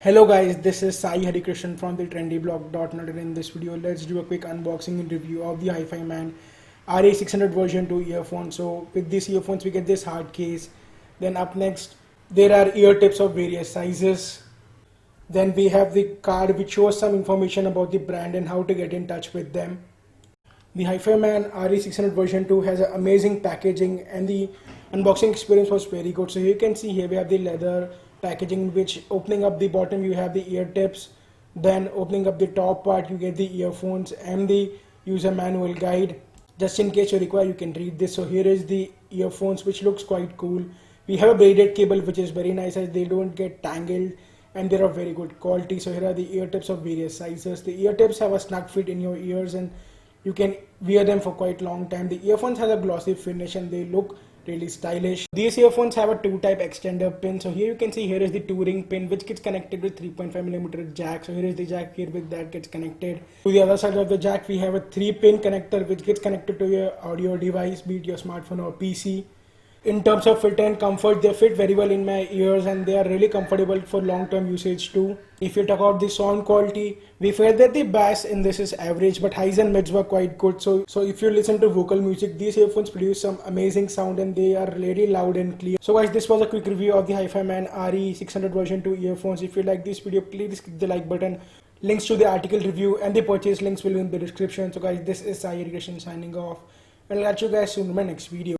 Hello guys, this is Sai Harikrishnan from the trendyblog.net, and in this video let's do a quick unboxing and review of the HiFiMan RE600 version 2 earphone. So with these earphones we get this hard case. Then up next there are ear tips of various sizes. Then we have the card which shows some information about the brand and how to get in touch with them. The HiFiMan RE600 version 2 has an amazing packaging and the unboxing experience was very good. So you can see here we have the leather packaging, which opening up the bottom you have the ear tips, then opening up the top part you get the earphones and the user manual guide. Just in case you require you can read this. So here is the earphones, which looks quite cool. We have a braided cable which is very nice as they don't get tangled and they're of very good quality. So here are the ear tips of various sizes. The ear tips have a snug fit in your ears and you can wear them for quite long time. The earphones have a glossy finish and they look really stylish. These earphones have a 2-type extender pin. So here you can see here is the 2-ring pin which gets connected with 3.5mm jack. So here is the jack here with that gets connected. To the other side of the jack we have a 3-pin connector which gets connected to your audio device, be it your smartphone or PC. In terms of fit and comfort, they fit very well in my ears and they are really comfortable for long-term usage too. If you talk about the sound quality, we felt that the bass in this is average, but highs and mids were quite good. So if you listen to vocal music, these earphones produce some amazing sound and they are really loud and clear. So guys, this was a quick review of the HiFiMan RE600 version 2 earphones. If you like this video, please click the like button. Links to the article review and the purchase links will be in the description. So guys, this is Sai Harikrishnan signing off, and I'll catch you guys soon in my next video.